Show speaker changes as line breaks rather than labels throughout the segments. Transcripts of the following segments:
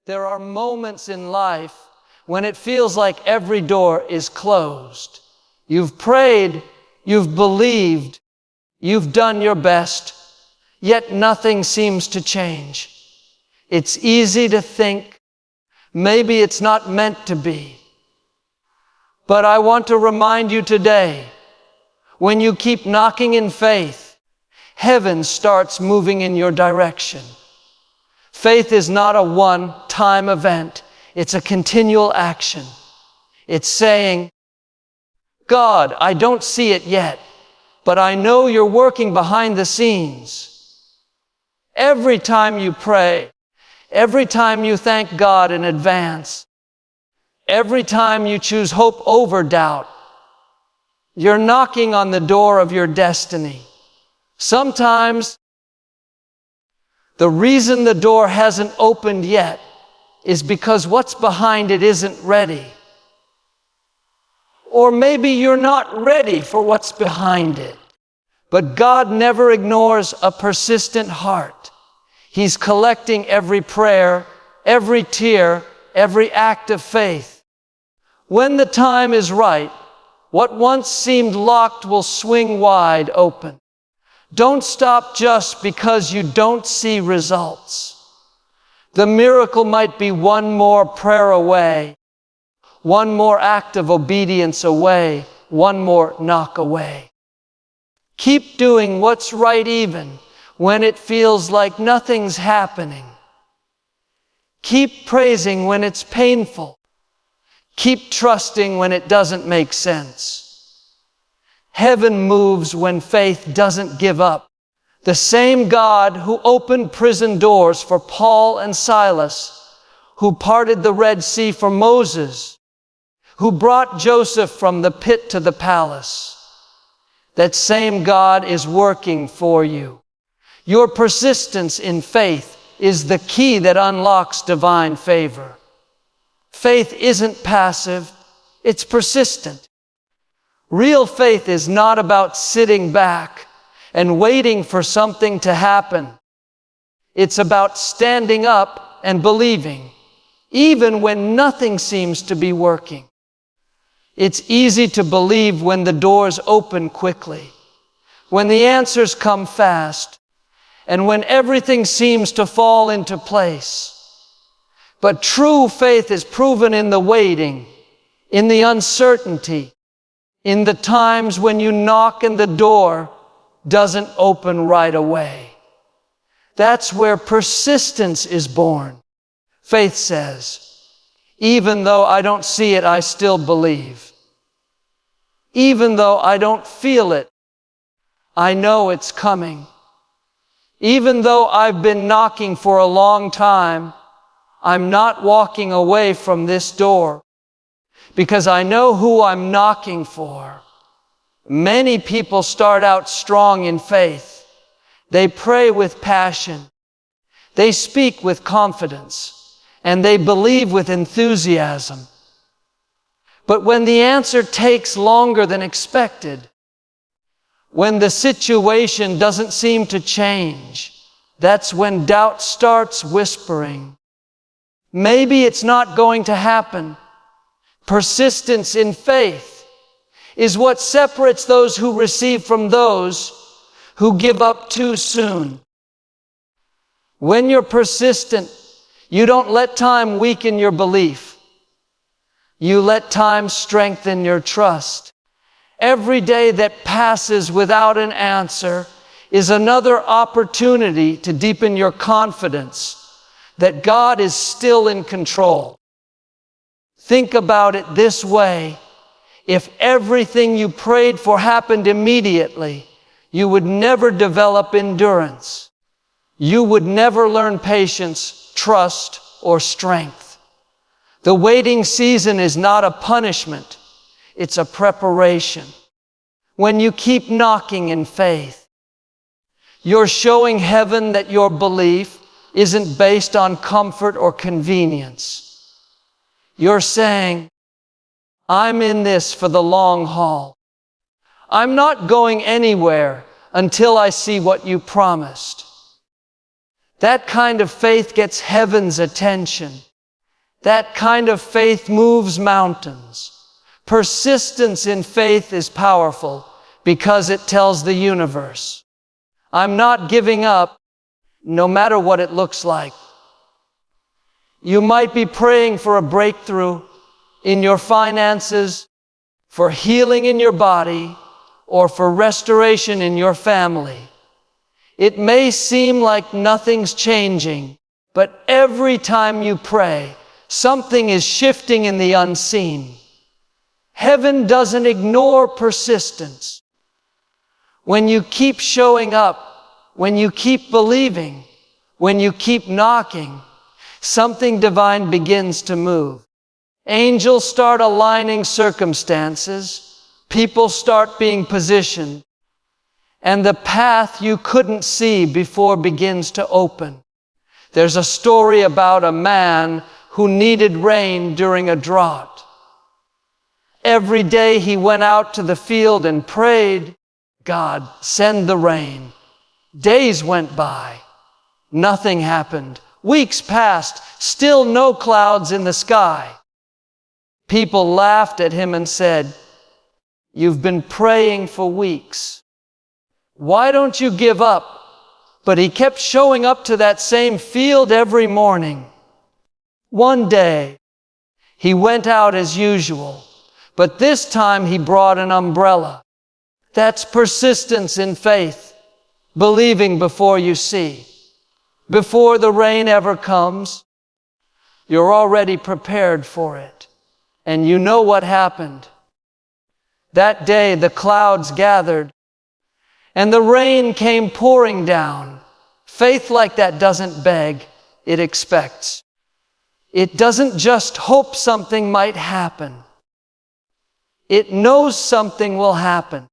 There are moments in life when it feels like every door is closed. You've prayed, you've believed, you've done your best, yet nothing seems to change. It's easy to think, maybe it's not meant to be. But I want to remind you today, when you keep knocking in faith, heaven starts moving in your direction. Faith is not a one-time event. It's a continual action. It's saying, God, I don't see it yet, but I know you're working behind the scenes. Every time you pray, every time you thank God in advance, every time you choose hope over doubt, you're knocking on the door of your destiny. Sometimes the reason the door hasn't opened yet is because what's behind it isn't ready. Or maybe you're not ready for what's behind it. But God never ignores a persistent heart. He's collecting every prayer, every tear, every act of faith. When the time is right, what once seemed locked will swing wide open. Don't stop just because you don't see results. The miracle might be one more prayer away, one more act of obedience away, one more knock away. Keep doing what's right even when it feels like nothing's happening. Keep praising when it's painful. Keep trusting when it doesn't make sense. Heaven moves when faith doesn't give up. The same God who opened prison doors for Paul and Silas, who parted the Red Sea for Moses, who brought Joseph from the pit to the palace, that same God is working for you. Your persistence in faith is the key that unlocks divine favor. Faith isn't passive, it's persistent. Real faith is not about sitting back and waiting for something to happen. It's about standing up and believing, even when nothing seems to be working. It's easy to believe when the doors open quickly, when the answers come fast, and when everything seems to fall into place. But true faith is proven in the waiting, in the uncertainty, in the times when you knock and the door doesn't open right away. That's where persistence is born. Faith says, even though I don't see it, I still believe. Even though I don't feel it, I know it's coming. Even though I've been knocking for a long time, I'm not walking away from this door because I know who I'm knocking for. Many people start out strong in faith. They pray with passion. They speak with confidence. And they believe with enthusiasm. But when the answer takes longer than expected, when the situation doesn't seem to change, that's when doubt starts whispering. Maybe it's not going to happen. Persistence in faith is what separates those who receive from those who give up too soon. When you're persistent, you don't let time weaken your belief. You let time strengthen your trust. Every day that passes without an answer is another opportunity to deepen your confidence that God is still in control. Think about it this way. If everything you prayed for happened immediately, you would never develop endurance. You would never learn patience, trust, or strength. The waiting season is not a punishment. It's a preparation. When you keep knocking in faith, you're showing heaven that your belief isn't based on comfort or convenience. You're saying, I'm in this for the long haul. I'm not going anywhere until I see what you promised. That kind of faith gets heaven's attention. That kind of faith moves mountains. Persistence in faith is powerful because it tells the universe, I'm not giving up, no matter what it looks like. You might be praying for a breakthrough in your finances, for healing in your body, or for restoration in your family. It may seem like nothing's changing, but every time you pray, something is shifting in the unseen. Heaven doesn't ignore persistence. When you keep showing up, when you keep believing, when you keep knocking, something divine begins to move. Angels start aligning circumstances, people start being positioned, and the path you couldn't see before begins to open. There's a story about a man who needed rain during a drought. Every day he went out to the field and prayed, God, send the rain. Days went by. Nothing happened. Weeks passed, still no clouds in the sky. People laughed at him and said, you've been praying for weeks. Why don't you give up? But he kept showing up to that same field every morning. One day, he went out as usual, but this time he brought an umbrella. That's persistence in faith, believing before you see. Before the rain ever comes, you're already prepared for it. And you know what happened. That day the clouds gathered, and the rain came pouring down. Faith like that doesn't beg, it expects. It doesn't just hope something might happen. It knows something will happen.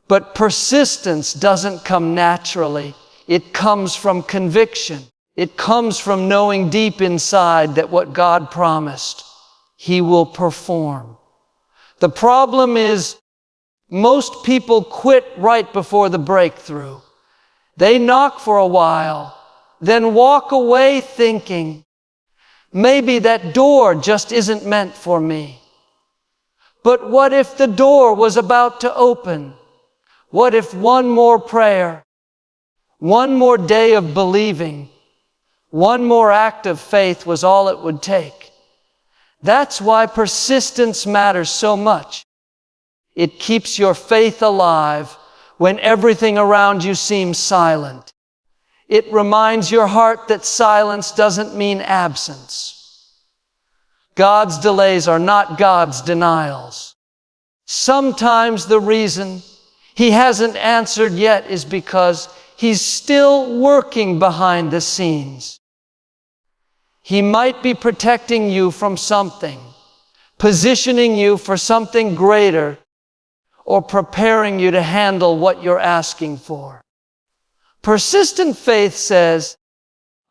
But persistence doesn't come naturally. It comes from conviction. It comes from knowing deep inside that what God promised, He will perform. The problem is, most people quit right before the breakthrough. They knock for a while, then walk away thinking, maybe that door just isn't meant for me. But what if the door was about to open? What if one more prayer, one more day of believing, one more act of faith was all it would take? That's why persistence matters so much. It keeps your faith alive when everything around you seems silent. It reminds your heart that silence doesn't mean absence. God's delays are not God's denials. Sometimes the reason He hasn't answered yet is because He's still working behind the scenes. He might be protecting you from something, positioning you for something greater, or preparing you to handle what you're asking for. Persistent faith says,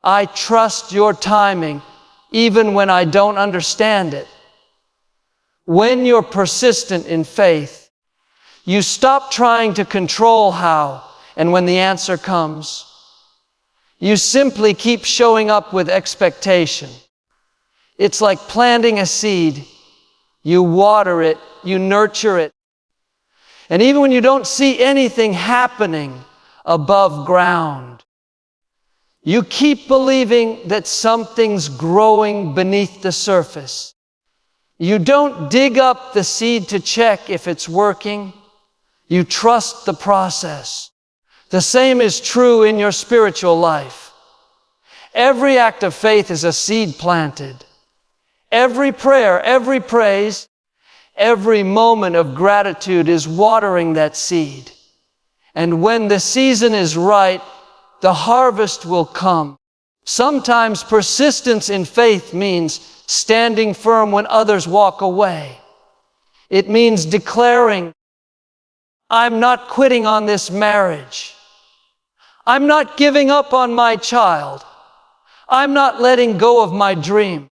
I trust your timing even when I don't understand it. When you're persistent in faith, you stop trying to control how, and when the answer comes, you simply keep showing up with expectation. It's like planting a seed. You water it, you nurture it. And even when you don't see anything happening above ground, you keep believing that something's growing beneath the surface. You don't dig up the seed to check if it's working. You trust the process. The same is true in your spiritual life. Every act of faith is a seed planted. Every prayer, every praise, every moment of gratitude is watering that seed. And when the season is right, the harvest will come. Sometimes persistence in faith means standing firm when others walk away. It means declaring, I'm not quitting on this marriage. I'm not giving up on my child. I'm not letting go of my dream.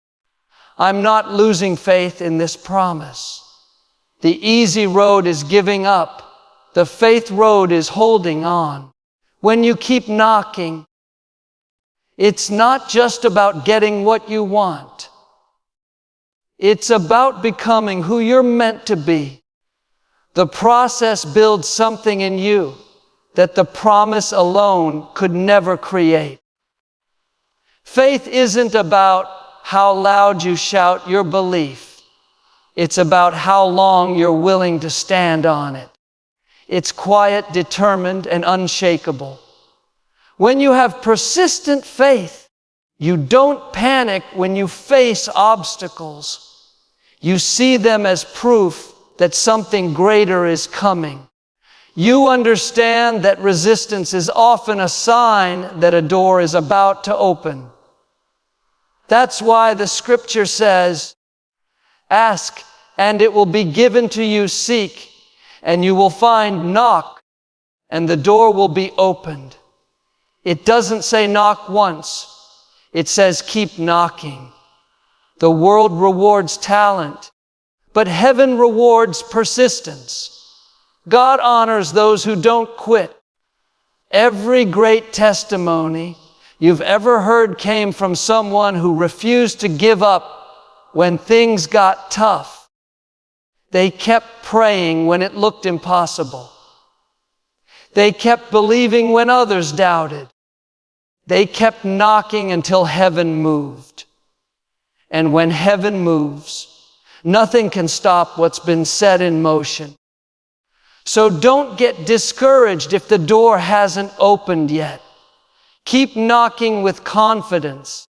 I'm not losing faith in this promise. The easy road is giving up. The faith road is holding on. When you keep knocking, it's not just about getting what you want. It's about becoming who you're meant to be. The process builds something in you that the promise alone could never create. Faith isn't about how loud you shout your belief. It's about how long you're willing to stand on it. It's quiet, determined, and unshakable. When you have persistent faith, you don't panic when you face obstacles. You see them as proof that something greater is coming. You understand that resistance is often a sign that a door is about to open. That's why the scripture says, "Ask, and it will be given to you. Seek, and you will find. Knock, and the door will be opened." It doesn't say knock once. It says keep knocking. The world rewards talent, but heaven rewards persistence. God honors those who don't quit. Every great testimony you've ever heard came from someone who refused to give up when things got tough. They kept praying when it looked impossible. They kept believing when others doubted. They kept knocking until heaven moved. And when heaven moves, nothing can stop what's been set in motion. So don't get discouraged if the door hasn't opened yet. Keep knocking with confidence.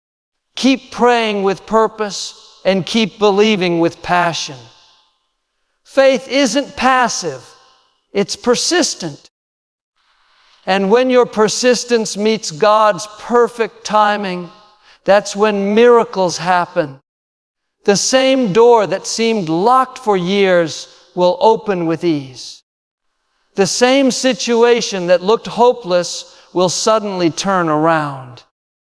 Keep praying with purpose, and keep believing with passion. Faith isn't passive, it's persistent. And when your persistence meets God's perfect timing, that's when miracles happen. The same door that seemed locked for years will open with ease. The same situation that looked hopeless will suddenly turn around.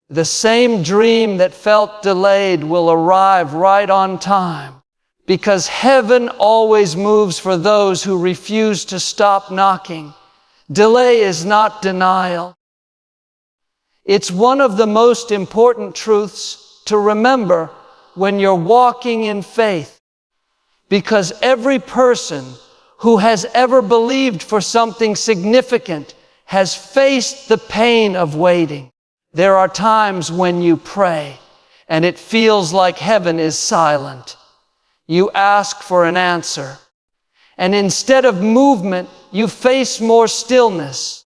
The same dream that felt delayed will arrive right on time, because heaven always moves for those who refuse to stop knocking. Delay is not denial. It's one of the most important truths to remember when you're walking in faith, because every person who has ever believed for something significant has faced the pain of waiting. There are times when you pray and it feels like heaven is silent. You ask for an answer, and instead of movement, you face more stillness.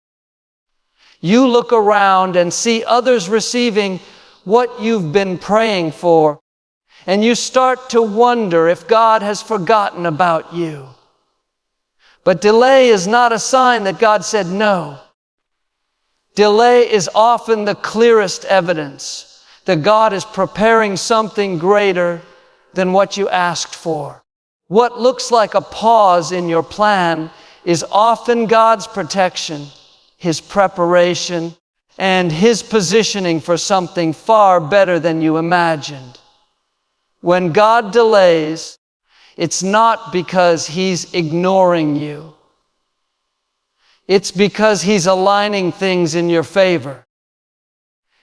You look around and see others receiving what you've been praying for, and you start to wonder if God has forgotten about you. But delay is not a sign that God said no. Delay is often the clearest evidence that God is preparing something greater than what you asked for. What looks like a pause in your plan is often God's protection, His preparation, and His positioning for something far better than you imagined. When God delays, it's not because He's ignoring you. It's because He's aligning things in your favor.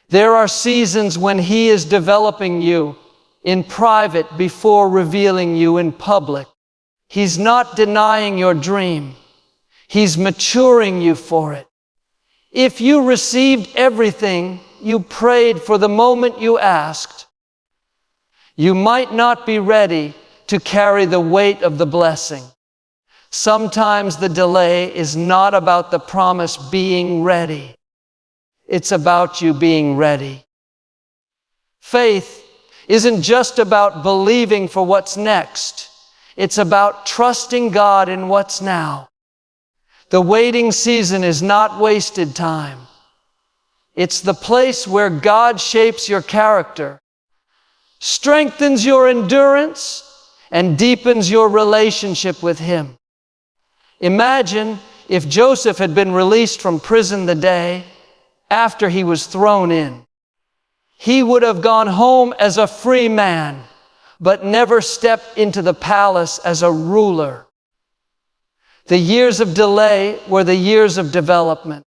There are seasons when He is developing you in private before revealing you in public. He's not denying your dream. He's maturing you for it. If you received everything you prayed for the moment you asked, you might not be ready to carry the weight of the blessing. Sometimes the delay is not about the promise being ready. It's about you being ready. Faith isn't just about believing for what's next. It's about trusting God in what's now. The waiting season is not wasted time. It's the place where God shapes your character, strengthens your endurance, and deepens your relationship with Him. Imagine if Joseph had been released from prison the day after he was thrown in. He would have gone home as a free man, but never stepped into the palace as a ruler. The years of delay were the years of development.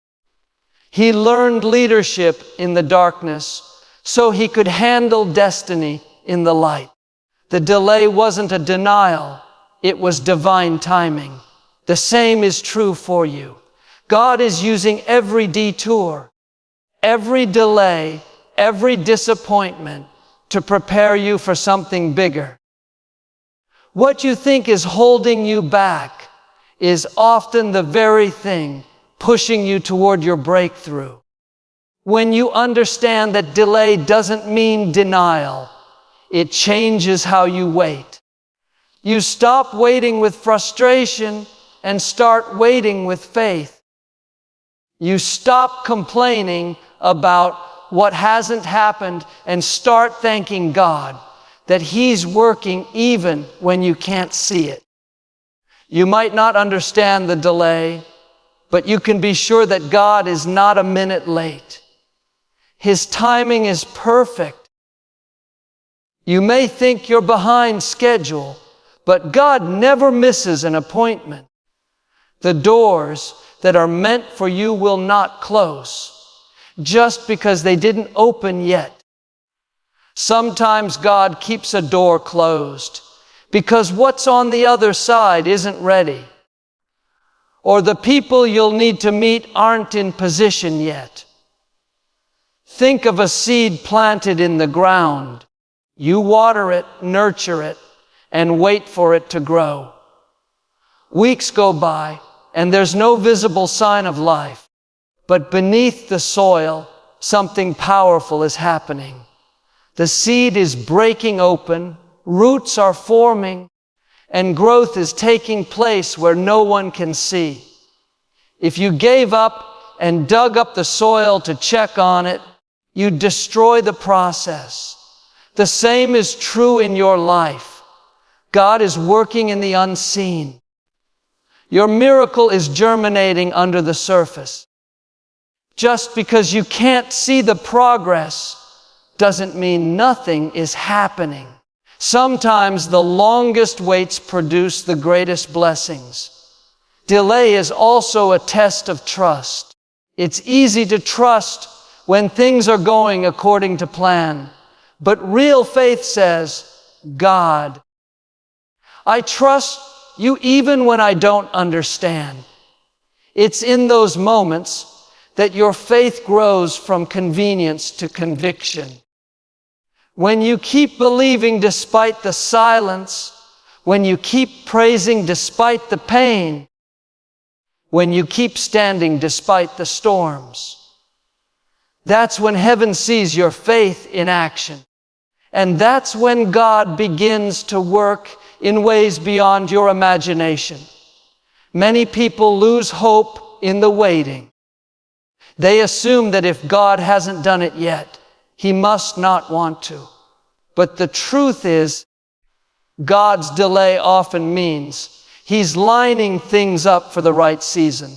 He learned leadership in the darkness so he could handle destiny in the light. The delay wasn't a denial, it was divine timing. The same is true for you. God is using every detour, every delay, every disappointment to prepare you for something bigger. What you think is holding you back is often the very thing pushing you toward your breakthrough. When you understand that delay doesn't mean denial, it changes how you wait. You stop waiting with frustration and start waiting with faith. You stop complaining about what hasn't happened and start thanking God that He's working even when you can't see it. You might not understand the delay, but you can be sure that God is not a minute late. His timing is perfect. You may think you're behind schedule, but God never misses an appointment. The doors that are meant for you will not close just because they didn't open yet. Sometimes God keeps a door closed because what's on the other side isn't ready, or the people you'll need to meet aren't in position yet. Think of a seed planted in the ground. You water it, nurture it, and wait for it to grow. Weeks go by, and there's no visible sign of life. But beneath the soil, something powerful is happening. The seed is breaking open, roots are forming, and growth is taking place where no one can see. If you gave up and dug up the soil to check on it, you'd destroy the process. The same is true in your life. God is working in the unseen. Your miracle is germinating under the surface. Just because you can't see the progress doesn't mean nothing is happening. Sometimes the longest waits produce the greatest blessings. Delay is also a test of trust. It's easy to trust when things are going according to plan. But real faith says, God, I trust you even when I don't understand. It's in those moments that your faith grows from convenience to conviction. When you keep believing despite the silence, when you keep praising despite the pain, when you keep standing despite the storms, that's when heaven sees your faith in action. And that's when God begins to work in ways beyond your imagination. Many people lose hope in the waiting. They assume that if God hasn't done it yet, He must not want to. But the truth is, God's delay often means He's lining things up for the right season.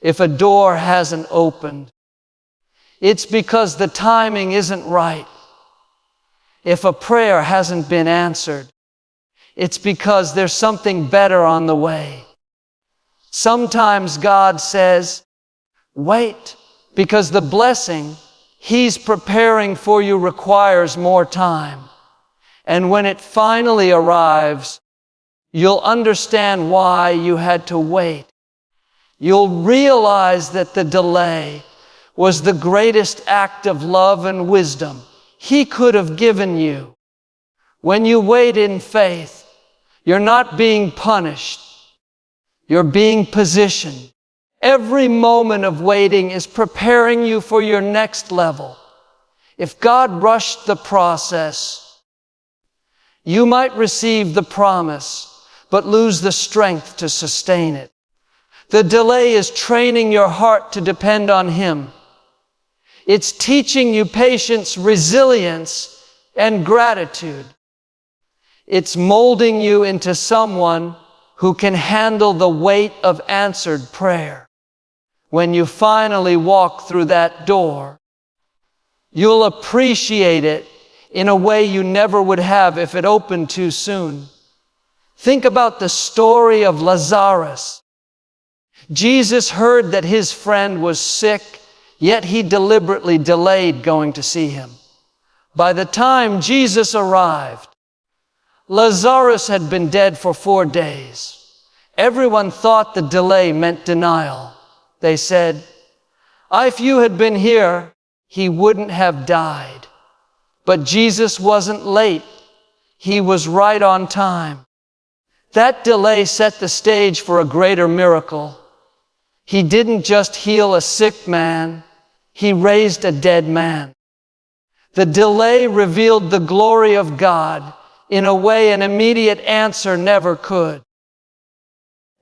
If a door hasn't opened, it's because the timing isn't right. If a prayer hasn't been answered, it's because there's something better on the way. Sometimes God says, wait, because the blessing He's preparing for you requires more time. And when it finally arrives, you'll understand why you had to wait. You'll realize that the delay was the greatest act of love and wisdom He could have given you. When you wait in faith, you're not being punished. You're being positioned. Every moment of waiting is preparing you for your next level. If God rushed the process, you might receive the promise, but lose the strength to sustain it. The delay is training your heart to depend on Him. It's teaching you patience, resilience, and gratitude. It's molding you into someone who can handle the weight of answered prayer. When you finally walk through that door, you'll appreciate it in a way you never would have if it opened too soon. Think about the story of Lazarus. Jesus heard that his friend was sick, yet He deliberately delayed going to see him. By the time Jesus arrived, Lazarus had been dead for 4 days. Everyone thought the delay meant denial. They said, "If you had been here, he wouldn't have died." But Jesus wasn't late. He was right on time. That delay set the stage for a greater miracle. He didn't just heal a sick man, he raised a dead man. The delay revealed the glory of God in a way an immediate answer never could.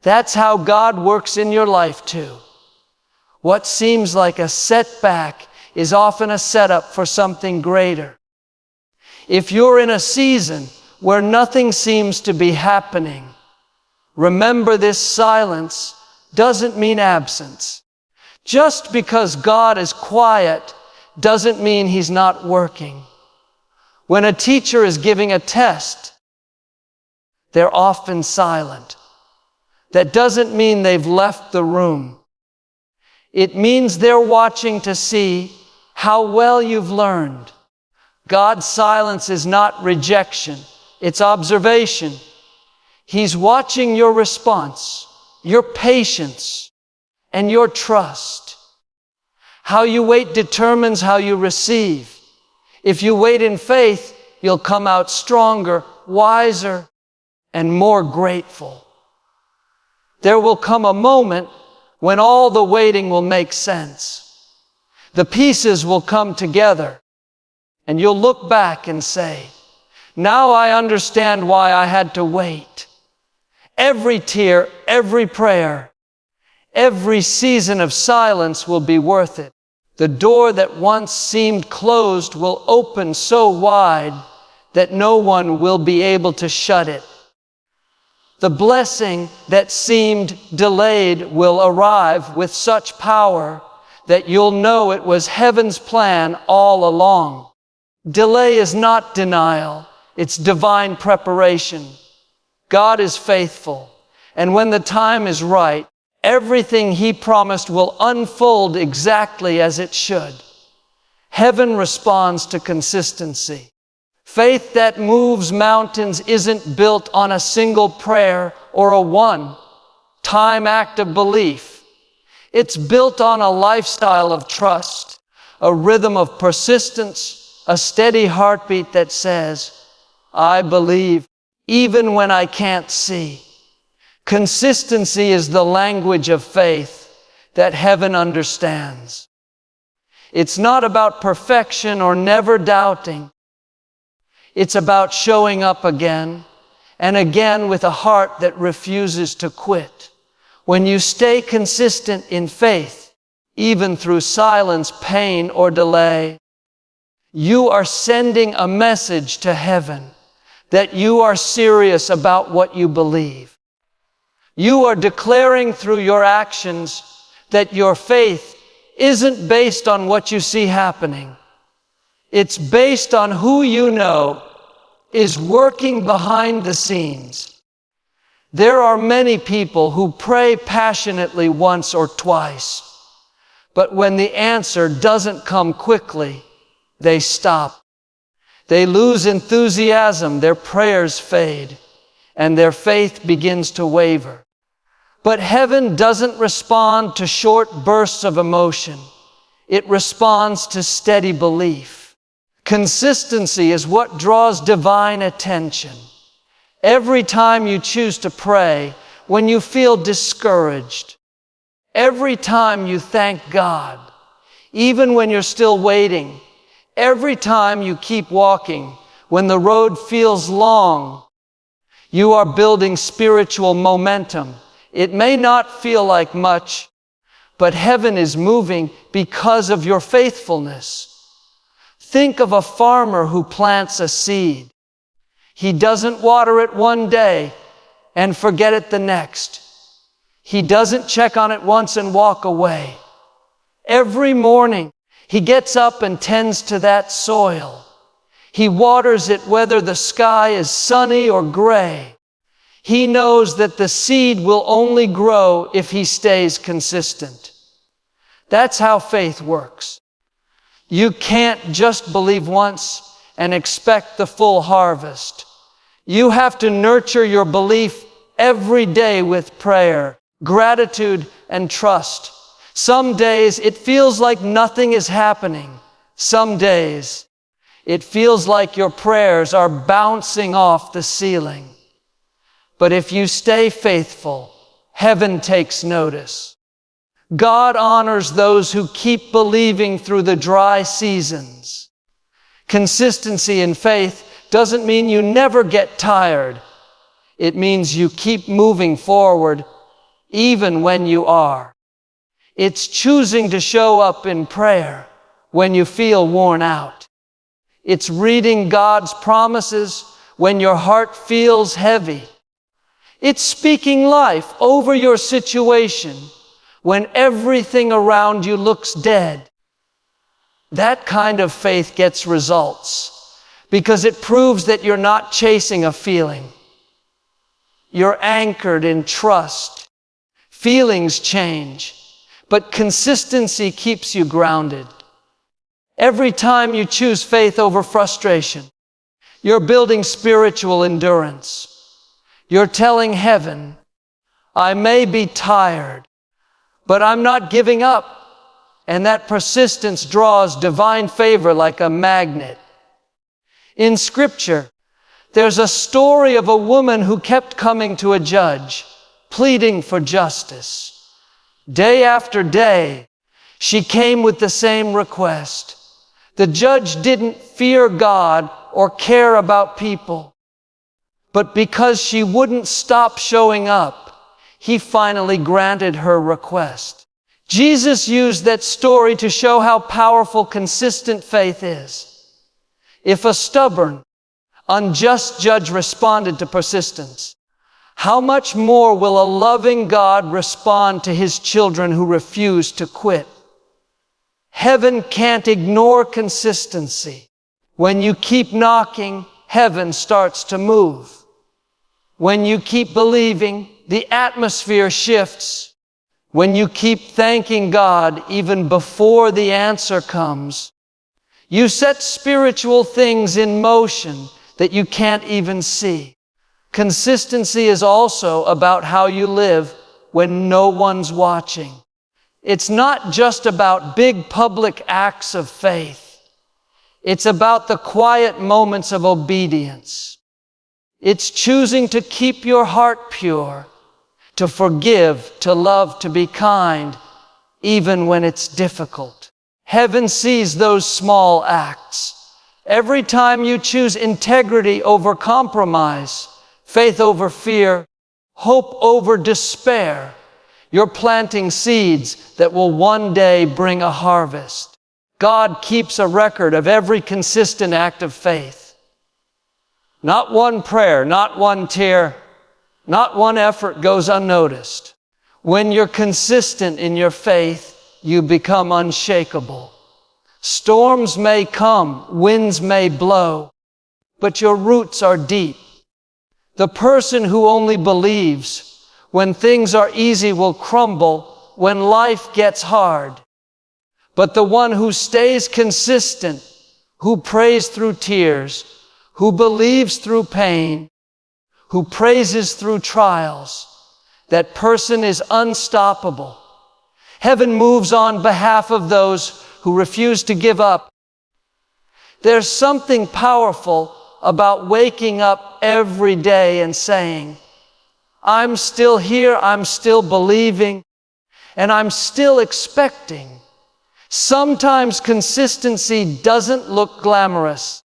That's how God works in your life too. What seems like a setback is often a setup for something greater. If you're in a season where nothing seems to be happening, remember this: silence doesn't mean absence. Just because God is quiet doesn't mean He's not working. When a teacher is giving a test, they're often silent. That doesn't mean they've left the room. It means they're watching to see how well you've learned. God's silence is not rejection, it's observation. He's watching your response, your patience, and your trust. How you wait determines how you receive. If you wait in faith, you'll come out stronger, wiser, and more grateful. There will come a moment when all the waiting will make sense. The pieces will come together, and you'll look back and say, "Now I understand why I had to wait." Every tear, every prayer, every season of silence will be worth it. The door that once seemed closed will open so wide that no one will be able to shut it. The blessing that seemed delayed will arrive with such power that you'll know it was heaven's plan all along. Delay is not denial, it's divine preparation. God is faithful, and when the time is right, everything He promised will unfold exactly as it should. Heaven responds to consistency. Faith that moves mountains isn't built on a single prayer or a one-time act of belief. It's built on a lifestyle of trust, a rhythm of persistence, a steady heartbeat that says, "I believe, even when I can't see." Consistency is the language of faith that heaven understands. It's not about perfection or never doubting. It's about showing up again and again with a heart that refuses to quit. When you stay consistent in faith, even through silence, pain, or delay, you are sending a message to heaven that you are serious about what you believe. You are declaring through your actions that your faith isn't based on what you see happening. It's based on who you know is working behind the scenes. There are many people who pray passionately once or twice, but when the answer doesn't come quickly, they stop. They lose enthusiasm, their prayers fade, and their faith begins to waver. But heaven doesn't respond to short bursts of emotion. It responds to steady belief. Consistency is what draws divine attention. Every time you choose to pray when you feel discouraged, every time you thank God, even when you're still waiting, every time you keep walking when the road feels long, you are building spiritual momentum. It may not feel like much, but heaven is moving because of your faithfulness. Think of a farmer who plants a seed. He doesn't water it one day and forget it the next. He doesn't check on it once and walk away. Every morning, he gets up and tends to that soil. He waters it whether the sky is sunny or gray. He knows that the seed will only grow if he stays consistent. That's how faith works. You can't just believe once and expect the full harvest. You have to nurture your belief every day with prayer, gratitude, and trust. Some days it feels like nothing is happening. Some days it feels like your prayers are bouncing off the ceiling. But if you stay faithful, heaven takes notice. God honors those who keep believing through the dry seasons. Consistency in faith doesn't mean you never get tired. It means you keep moving forward even when you are. It's choosing to show up in prayer when you feel worn out. It's reading God's promises when your heart feels heavy. It's speaking life over your situation when everything around you looks dead. That kind of faith gets results because it proves that you're not chasing a feeling. You're anchored in trust. Feelings change, but consistency keeps you grounded. Every time you choose faith over frustration, you're building spiritual endurance. You're telling heaven, I may be tired, but I'm not giving up. And that persistence draws divine favor like a magnet. In Scripture, there's a story of a woman who kept coming to a judge, pleading for justice. Day after day, she came with the same request. The judge didn't fear God or care about people. But because she wouldn't stop showing up, he finally granted her request. Jesus used that story to show how powerful consistent faith is. If a stubborn, unjust judge responded to persistence, how much more will a loving God respond to his children who refuse to quit? Heaven can't ignore consistency. When you keep knocking, heaven starts to move. When you keep believing, the atmosphere shifts. When you keep thanking God even before the answer comes, you set spiritual things in motion that you can't even see. Consistency is also about how you live when no one's watching. It's not just about big public acts of faith. It's about the quiet moments of obedience. It's choosing to keep your heart pure, to forgive, to love, to be kind, even when it's difficult. Heaven sees those small acts. Every time you choose integrity over compromise, faith over fear, hope over despair, you're planting seeds that will one day bring a harvest. God keeps a record of every consistent act of faith. Not one prayer, not one tear, not one effort goes unnoticed. When you're consistent in your faith, you become unshakable. Storms may come, winds may blow, but your roots are deep. The person who only believes when things are easy will crumble when life gets hard. But the one who stays consistent, who prays through tears, who believes through pain, who praises through trials, that person is unstoppable. Heaven moves on behalf of those who refuse to give up. There's something powerful about waking up every day and saying, I'm still here, I'm still believing, and I'm still expecting. Sometimes consistency doesn't look glamorous.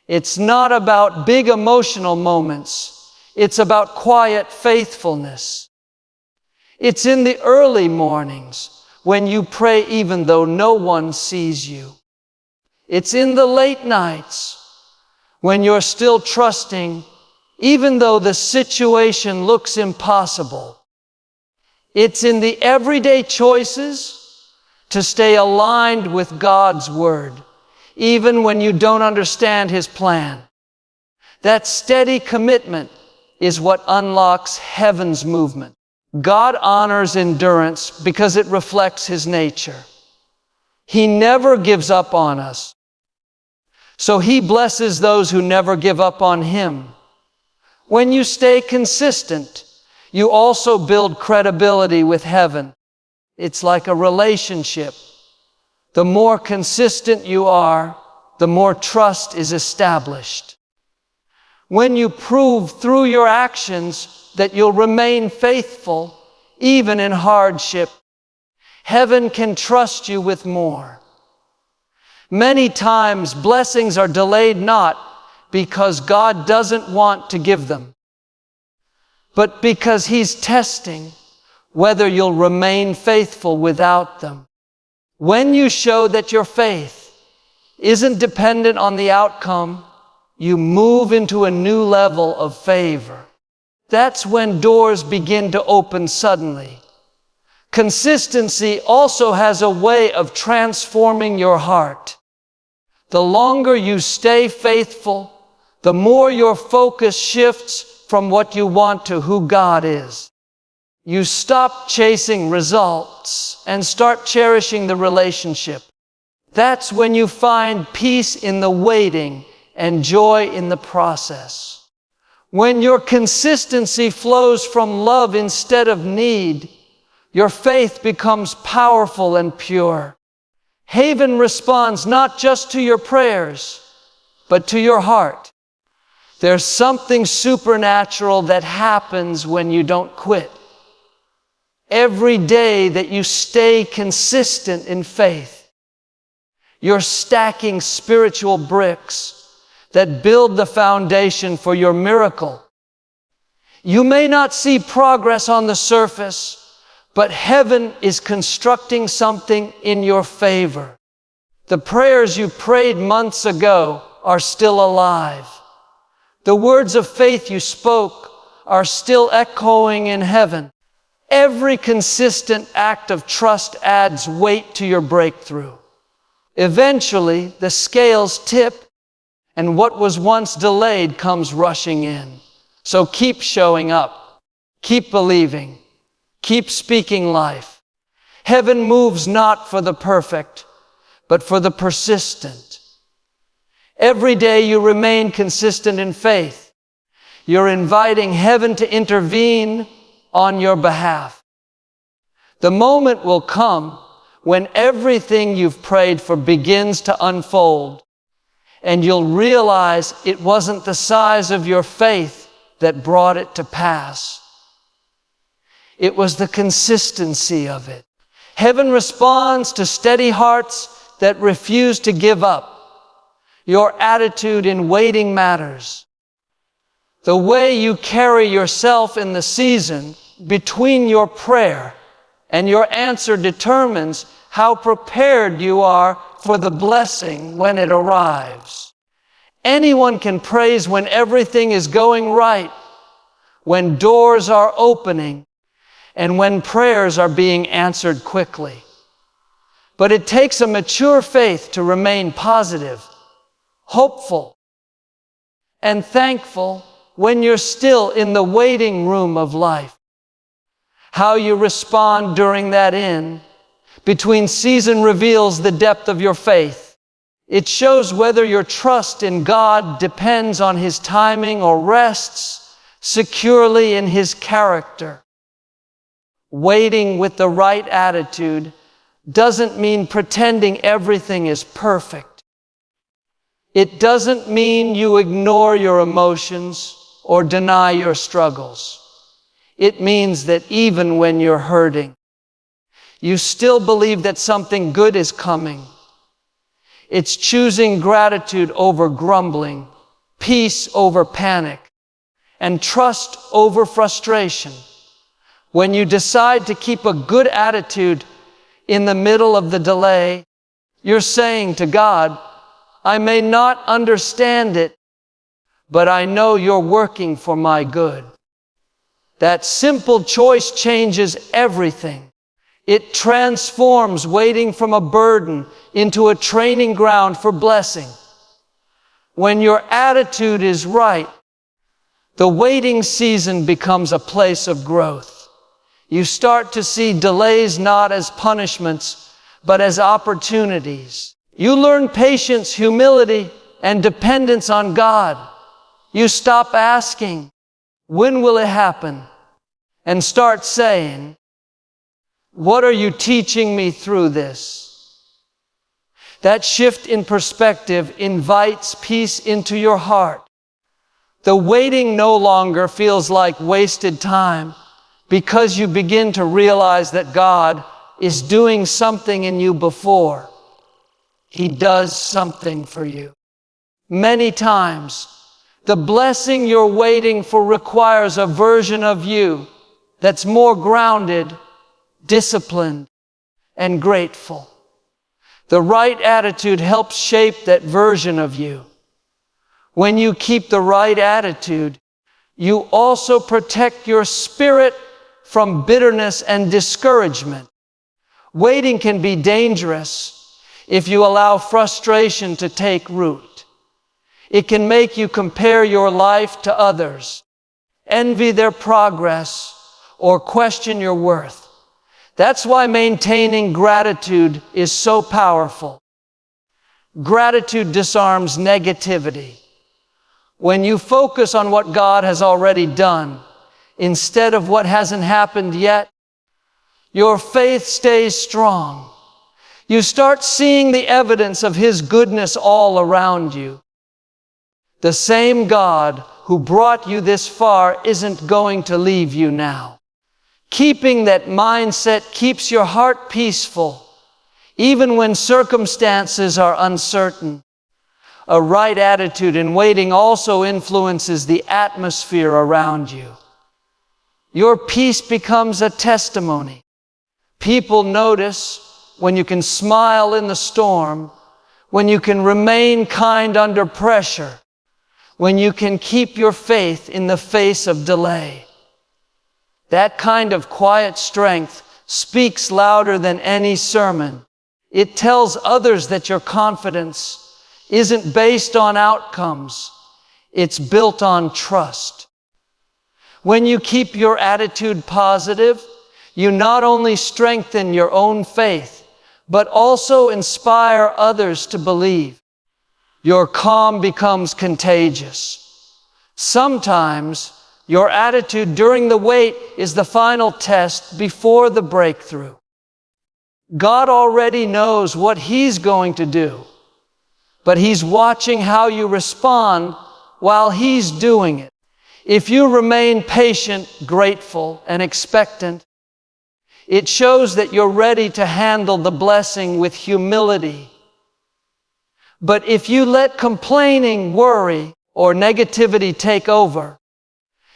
It's not about big emotional moments. It's about quiet faithfulness. It's in the early mornings when you pray even though no one sees you. It's in the late nights when you're still trusting even though the situation looks impossible. It's in the everyday choices to stay aligned with God's Word, even when you don't understand His plan. That steady commitment is what unlocks heaven's movement. God honors endurance because it reflects His nature. He never gives up on us. So He blesses those who never give up on Him. When you stay consistent, you also build credibility with heaven. It's like a relationship. The more consistent you are, the more trust is established. When you prove through your actions that you'll remain faithful, even in hardship, heaven can trust you with more. Many times, blessings are delayed not because God doesn't want to give them, but because He's testing whether you'll remain faithful without them. When you show that your faith isn't dependent on the outcome, you move into a new level of favor. That's when doors begin to open suddenly. Consistency also has a way of transforming your heart. The longer you stay faithful, the more your focus shifts from what you want to who God is. You stop chasing results and start cherishing the relationship. That's when you find peace in the waiting and joy in the process. When your consistency flows from love instead of need, your faith becomes powerful and pure. Heaven responds not just to your prayers, but to your heart. There's something supernatural that happens when you don't quit. Every day that you stay consistent in faith, you're stacking spiritual bricks that build the foundation for your miracle. You may not see progress on the surface, but heaven is constructing something in your favor. The prayers you prayed months ago are still alive. The words of faith you spoke are still echoing in heaven. Every consistent act of trust adds weight to your breakthrough. Eventually, the scales tip, and what was once delayed comes rushing in. So keep showing up. Keep believing. Keep speaking life. Heaven moves not for the perfect, but for the persistent. Every day you remain consistent in faith. You're inviting heaven to intervene on your behalf. The moment will come when everything you've prayed for begins to unfold, and you'll realize it wasn't the size of your faith that brought it to pass. It was the consistency of it. Heaven responds to steady hearts that refuse to give up. Your attitude in waiting matters. The way you carry yourself in the season between your prayer and your answer determines how prepared you are for the blessing when it arrives. Anyone can praise when everything is going right, when doors are opening, and when prayers are being answered quickly. But it takes a mature faith to remain positive, hopeful, and thankful when you're still in the waiting room of life. How you respond during that between season reveals the depth of your faith. It shows whether your trust in God depends on His timing or rests securely in His character. Waiting with the right attitude doesn't mean pretending everything is perfect. It doesn't mean you ignore your emotions or deny your struggles. It means that even when you're hurting, you still believe that something good is coming. It's choosing gratitude over grumbling, peace over panic, and trust over frustration. When you decide to keep a good attitude in the middle of the delay, you're saying to God, I may not understand it, but I know you're working for my good. That simple choice changes everything. It transforms waiting from a burden into a training ground for blessing. When your attitude is right, the waiting season becomes a place of growth. You start to see delays not as punishments, but as opportunities. You learn patience, humility, and dependence on God. You stop asking, When will it happen? And start saying, what are you teaching me through this? That shift in perspective invites peace into your heart. The waiting no longer feels like wasted time because you begin to realize that God is doing something in you before He does something for you. Many times, the blessing you're waiting for requires a version of you that's more grounded, disciplined, and grateful. The right attitude helps shape that version of you. When you keep the right attitude, you also protect your spirit from bitterness and discouragement. Waiting can be dangerous if you allow frustration to take root. It can make you compare your life to others, envy their progress, or question your worth. That's why maintaining gratitude is so powerful. Gratitude disarms negativity. When you focus on what God has already done, instead of what hasn't happened yet, your faith stays strong. You start seeing the evidence of His goodness all around you. The same God who brought you this far isn't going to leave you now. Keeping that mindset keeps your heart peaceful, even when circumstances are uncertain. A right attitude in waiting also influences the atmosphere around you. Your peace becomes a testimony. People notice when you can smile in the storm, when you can remain kind under pressure, when you can keep your faith in the face of delay. That kind of quiet strength speaks louder than any sermon. It tells others that your confidence isn't based on outcomes. It's built on trust. When you keep your attitude positive, you not only strengthen your own faith, but also inspire others to believe. Your calm becomes contagious. Sometimes, your attitude during the wait is the final test before the breakthrough. God already knows what He's going to do, but He's watching how you respond while He's doing it. If you remain patient, grateful, and expectant, it shows that you're ready to handle the blessing with humility. But if you let complaining, worry, or negativity take over,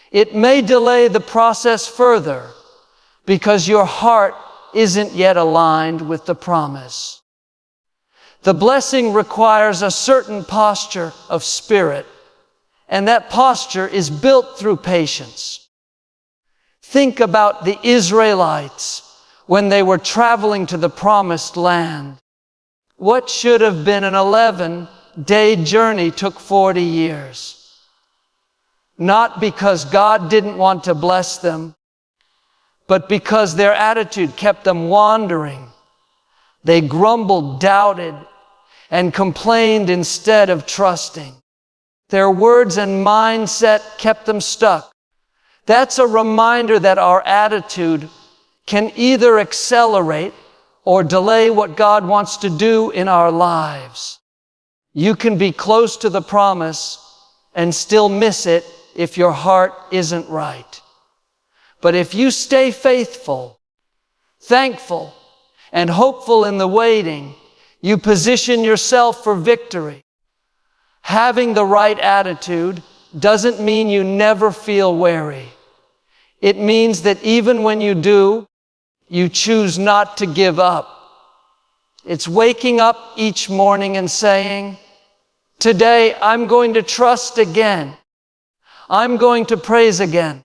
it may delay the process further because your heart isn't yet aligned with the promise. The blessing requires a certain posture of spirit, and that posture is built through patience. Think about the Israelites when they were traveling to the promised land. What should have been an 11-day journey took 40 years. Not because God didn't want to bless them, but because their attitude kept them wandering. They grumbled, doubted, and complained instead of trusting. Their words and mindset kept them stuck. That's a reminder that our attitude can either accelerate or delay what God wants to do in our lives. You can be close to the promise and still miss it if your heart isn't right. But if you stay faithful, thankful, and hopeful in the waiting, you position yourself for victory. Having the right attitude doesn't mean you never feel weary. It means that even when you do, you choose not to give up. It's waking up each morning and saying, "Today I'm going to trust again. I'm going to praise again.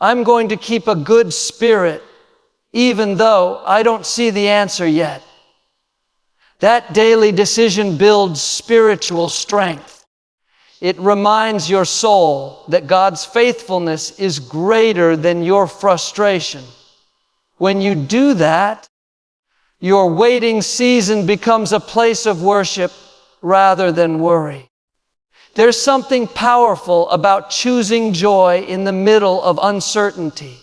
I'm going to keep a good spirit, even though I don't see the answer yet." That daily decision builds spiritual strength. It reminds your soul that God's faithfulness is greater than your frustration. When you do that, your waiting season becomes a place of worship rather than worry. There's something powerful about choosing joy in the middle of uncertainty.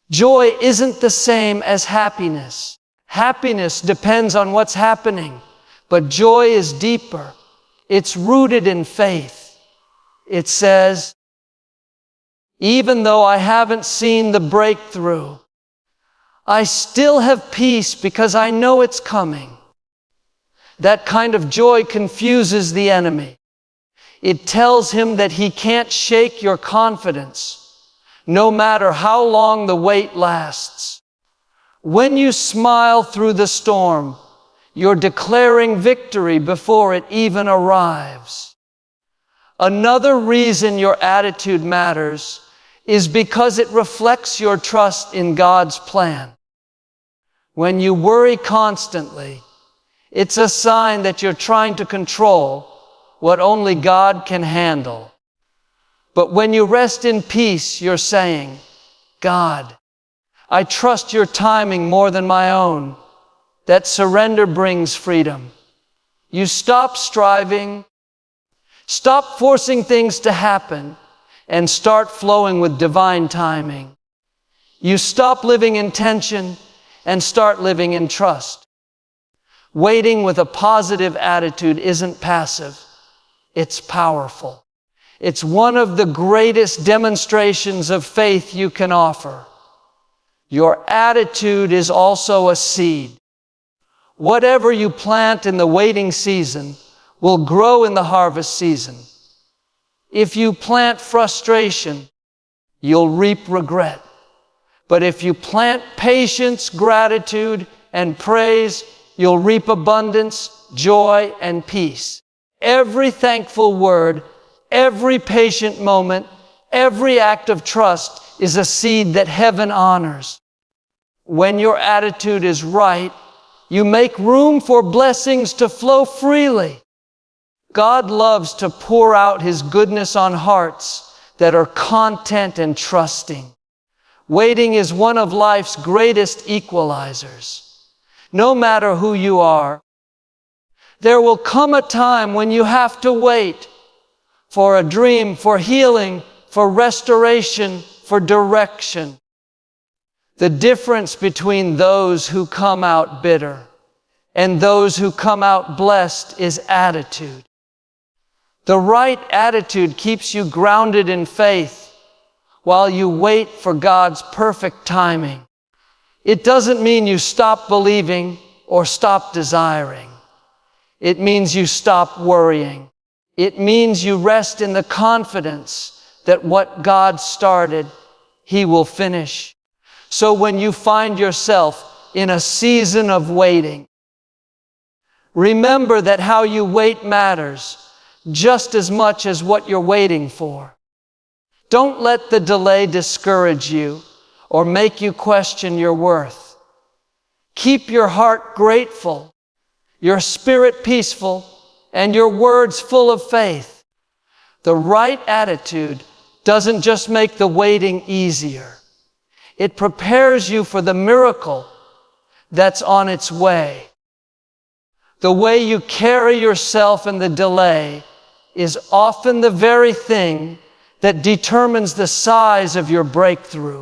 Joy isn't the same as happiness. Happiness depends on what's happening, but joy is deeper. It's rooted in faith. It says, even though I haven't seen the breakthrough, I still have peace because I know it's coming. That kind of joy confuses the enemy. It tells him that he can't shake your confidence, no matter how long the wait lasts. When you smile through the storm, you're declaring victory before it even arrives. Another reason your attitude matters is because it reflects your trust in God's plan. When you worry constantly, it's a sign that you're trying to control what only God can handle. But when you rest in peace, you're saying, God, I trust your timing more than my own. That surrender brings freedom. You stop striving, stop forcing things to happen, and start flowing with divine timing. You stop living in tension and start living in trust. Waiting with a positive attitude isn't passive, it's powerful. It's one of the greatest demonstrations of faith you can offer. Your attitude is also a seed. Whatever you plant in the waiting season will grow in the harvest season. If you plant frustration, you'll reap regret. But if you plant patience, gratitude, and praise, you'll reap abundance, joy, and peace. Every thankful word, every patient moment, every act of trust is a seed that heaven honors. When your attitude is right, you make room for blessings to flow freely. God loves to pour out His goodness on hearts that are content and trusting. Waiting is one of life's greatest equalizers. No matter who you are, there will come a time when you have to wait for a dream, for healing, for restoration, for direction. The difference between those who come out bitter and those who come out blessed is attitude. The right attitude keeps you grounded in faith while you wait for God's perfect timing. It doesn't mean you stop believing or stop desiring. It means you stop worrying. It means you rest in the confidence that what God started, He will finish. So when you find yourself in a season of waiting, remember that how you wait matters just as much as what you're waiting for. Don't let the delay discourage you or make you question your worth. Keep your heart grateful, your spirit peaceful, and your words full of faith. The right attitude doesn't just make the waiting easier. It prepares you for the miracle that's on its way. The way you carry yourself in the delay is often the very thing that determines the size of your breakthrough.